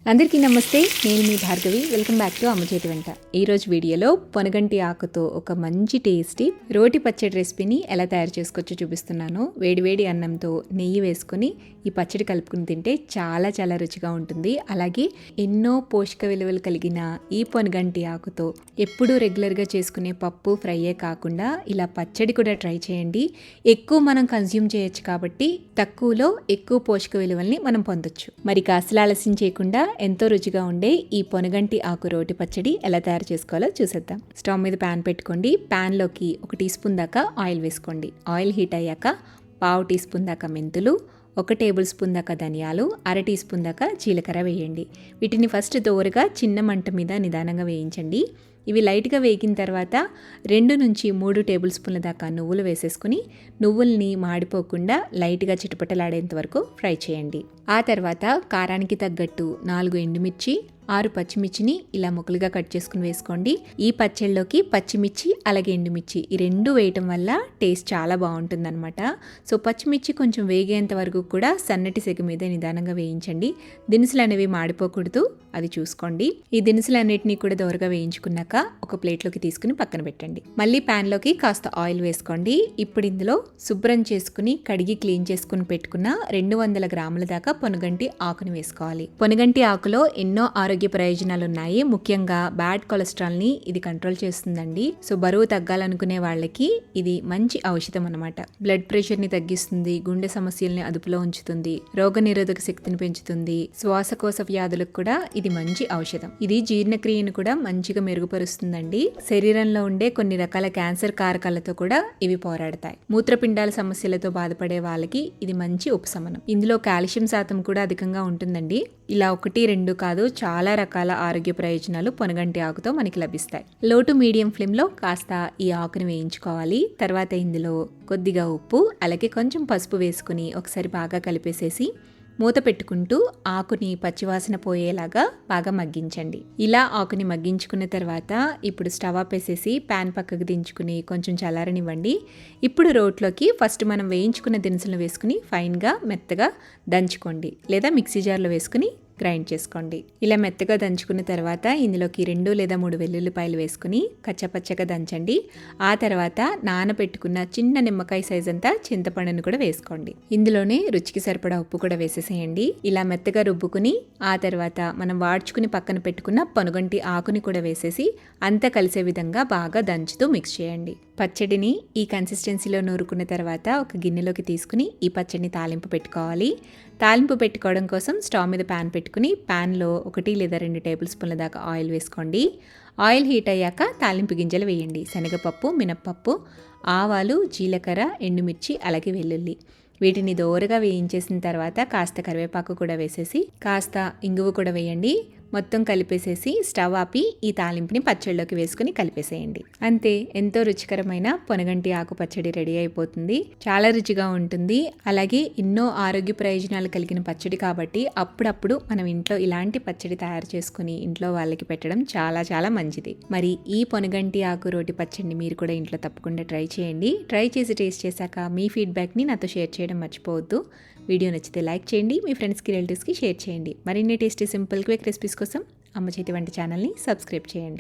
అందరికీ నమస్తే. నేను మీ భార్గవి. వెల్కమ్ బ్యాక్ టు అమ్మ చేతి వంట. ఈరోజు వీడియోలో పొనగంటి ఆకుతో ఒక మంచి టేస్టీ రోటి పచ్చడి రెసిపీని ఎలా తయారు చేసుకోవచ్చో చూపిస్తున్నాను. వేడివేడి అన్నంతో నెయ్యి వేసుకుని ఈ పచ్చడి కలుపుకుని తింటే చాలా చాలా రుచిగా ఉంటుంది. అలాగే ఎన్నో పోషక విలువలు కలిగిన ఈ పొనగంటి ఆకుతో ఎప్పుడూ రెగ్యులర్గా చేసుకునే పప్పు ఫ్రైయే కాకుండా ఇలా పచ్చడి కూడా ట్రై చేయండి. ఎక్కువ మనం కన్జ్యూమ్ చేయొచ్చు కాబట్టి తక్కువలో ఎక్కువ పోషక విలువల్ని మనం పొందొచ్చు. మరి కాస్త ఆలస్యం చేయకుండా ఎంతో రుచిగా ఉండే ఈ పొనగంటి ఆకు రోటి పచ్చడి ఎలా తయారు చేసుకోవాలో చూసేద్దాం. స్టవ్ మీద ప్యాన్ పెట్టుకోండి. ప్యాన్లోకి 1 టీ స్పూన్ దాకా ఆయిల్ వేసుకోండి. ఆయిల్ హీట్ అయ్యాక 1/2 టీ స్పూన్ దాకా మెంతులు, 1 టేబుల్ స్పూన్ దాకా ధనియాలు, 1/2 టీ స్పూన్ దాకా జీలకర్ర వేయండి. వీటిని ఫస్ట్ దోరగా చిన్న మంట మీద నిదానంగా వేయించండి. ఇవి లైట్గా వేగిన తర్వాత 2 నుంచి 3 టేబుల్ స్పూన్ల దాకా నువ్వులు వేసేసుకుని నువ్వుల్ని మాడిపోకుండా లైట్గా చిటపటలాడేంత వరకు ఫ్రై చేయండి. ఆ తర్వాత కారానికి తగ్గట్టు 4 ఎండుమిర్చి, 6 పచ్చిమిర్చిని ఇలా ముక్కలుగా కట్ చేసుకుని వేసుకోండి. ఈ పచ్చళ్ళలోకి పచ్చిమిర్చి అలాగే ఎండుమిర్చి ఈ 2 వేయటం వల్ల టేస్ట్ చాలా బాగుంటుందన్నమాట. సో పచ్చిమిర్చి కొంచెం వేగేంత వరకు కూడా సన్నటి సెగ మీద నిదానంగా వేయించండి. దినుసులు అనేవి మాడిపోకూడదు, అది చూసుకోండి. ఈ దినుసులన్నిటినీ కూడా దోరగా వేయించుకున్నాక ఒక ప్లేట్లోకి తీసుకుని పక్కన పెట్టండి. మళ్ళీ ప్యాన్లోకి కాస్త ఆయిల్ వేసుకోండి. ఇప్పుడు ఇందులో శుభ్రం చేసుకుని కడిగి క్లీన్ చేసుకుని పెట్టుకున్న 200 గ్రాముల దాకా పొనగంటి ఆకుని వేసుకోవాలి. పొనగంటి ఆకులో ఎన్నో ఆరోగ్య ప్రయోజనాలు ఉన్నాయి. ముఖ్యంగా బ్యాడ్ కొలెస్ట్రాల్ ని ఇది కంట్రోల్ చేస్తుందండి. సో బరువు తగ్గాలనుకునే వాళ్ళకి ఇది మంచి ఔషధం అన్నమాట. బ్లడ్ ప్రెషర్ ని తగ్గిస్తుంది, గుండె సమస్యల్ని అదుపులో ఉంచుతుంది, రోగ నిరోధక శక్తిని పెంచుతుంది, శ్వాసకోశ వ్యాధులకు కూడా ఇది మంచి ఔషధం. ఇది జీర్ణక్రియను కూడా మంచిగా మెరుగుపరుస్తుందండి. శరీరంలో ఉండే కొన్ని రకాల క్యాన్సర్ కారకాలతో కూడా ఇవి పోరాడతాయి. మూత్రపిండాల సమస్యలతో బాధపడే వాళ్ళకి ఇది మంచి ఉపశమనం. ఇందులో కాల్షియం శాతం కూడా అధికంగా ఉంటుందండి. ఇలా 1, 2 కాదు, చాలా రకాల ఆరోగ్య ప్రయోజనాలు పొనగంటి ఆకుతో మనకి లభిస్తాయి. లో టు మీడియం ఫ్లేమ్లో కాస్త ఈ ఆకుని వేయించుకోవాలి. తర్వాత ఇందులో కొద్దిగా ఉప్పు అలాగే కొంచెం పసుపు వేసుకుని ఒకసారి బాగా కలిపేసేసి మూత పెట్టుకుంటూ ఆకుని పచ్చివాసన పోయేలాగా బాగా మగ్గించండి. ఇలా ఆకుని మగ్గించుకున్న తర్వాత ఇప్పుడు స్టవ్ ఆపేసేసి ప్యాన్ పక్కకు దించుకుని కొంచెం చల్లారనివ్వండి. ఇప్పుడు రోట్లోకి ఫస్ట్ మనం వేయించుకున్న దినుసులను వేసుకుని ఫైన్గా మెత్తగా దంచుకోండి, లేదా మిక్సీ జార్లో వేసుకుని గ్రైండ్ చేసుకోండి. ఇలా మెత్తగా దంచుకున్న తర్వాత ఇందులోకి 2 లేదా 3 వెల్లుల్లిపాయలు వేసుకుని కచ్చపచ్చగా దంచండి. ఆ తర్వాత నానబెట్టుకున్న చిన్న నిమ్మకాయ సైజ్ అంతా చింతపండును కూడా వేసుకోండి. ఇందులోనే రుచికి సరిపడా ఉప్పు కూడా వేసేసేయండి. ఇలా మెత్తగా రుబ్బుకుని ఆ తర్వాత మనం వాడ్చుకుని పక్కన పెట్టుకున్న పొనగంటి ఆకుని కూడా వేసేసి అంతా కలిసే విధంగా బాగా దంచుతూ మిక్స్ చేయండి. పచ్చడిని ఈ కన్సిస్టెన్సీలో నూరుకున్న తర్వాత ఒక గిన్నెలోకి తీసుకుని ఈ పచ్చడిని తాలింపు పెట్టుకోవాలి. తాలింపు పెట్టుకోవడం కోసం స్టవ్ మీద ప్యాన్ పెట్టుకుని ప్యాన్లో 1 లేదా 2 టేబుల్ స్పూన్ల దాకా ఆయిల్ వేసుకోండి. ఆయిల్ హీట్ అయ్యాక తాలింపు గింజలు వేయండి. శనగపప్పు, మినప్పప్పు, ఆవాలు, జీలకర్ర, ఎండుమిర్చి అలాగే వెల్లుల్లి. వీటిని దోరగా వేయించేసిన తర్వాత కాస్త కరివేపాకు కూడా వేసేసి కాస్త ఇంగువ కూడా వేయండి. మొత్తం కలిపేసేసి స్టవ్ ఆపి ఈ తాలింపుని పచ్చడిలోకి వేసుకుని కలిపేసేయండి. అంతే, ఎంతో రుచికరమైన పొనగంటి ఆకు పచ్చడి రెడీ అయిపోతుంది. చాలా రుచిగా ఉంటుంది. అలాగే ఎన్నో ఆరోగ్య ప్రయోజనాలు కలిగిన పచ్చడి కాబట్టి అప్పుడప్పుడు మనం ఇంట్లో ఇలాంటి పచ్చడి తయారు చేసుకుని ఇంట్లో వాళ్ళకి పెట్టడం చాలా చాలా మంచిది. మరి ఈ పొనగంటి ఆకు రోటి పచ్చడిని మీరు కూడా ఇంట్లో తప్పకుండా ట్రై చేయండి. ట్రై చేసి టేస్ట్ చేశాక మీ ఫీడ్బ్యాక్ని నాతో షేర్ చేయడం మర్చిపోవద్దు. వీడియో నచ్చితే లైక్ చేయండి, మీ ఫ్రెండ్స్కి, రిలేటివ్స్కి షేర్ చేయండి. మరిన్ని టేస్టీ సింపుల్ క్విక్ రెసిపీస్ కోసం అమ్మ చేతి వంట ఛానల్ని సబ్స్క్రైబ్ చేయండి.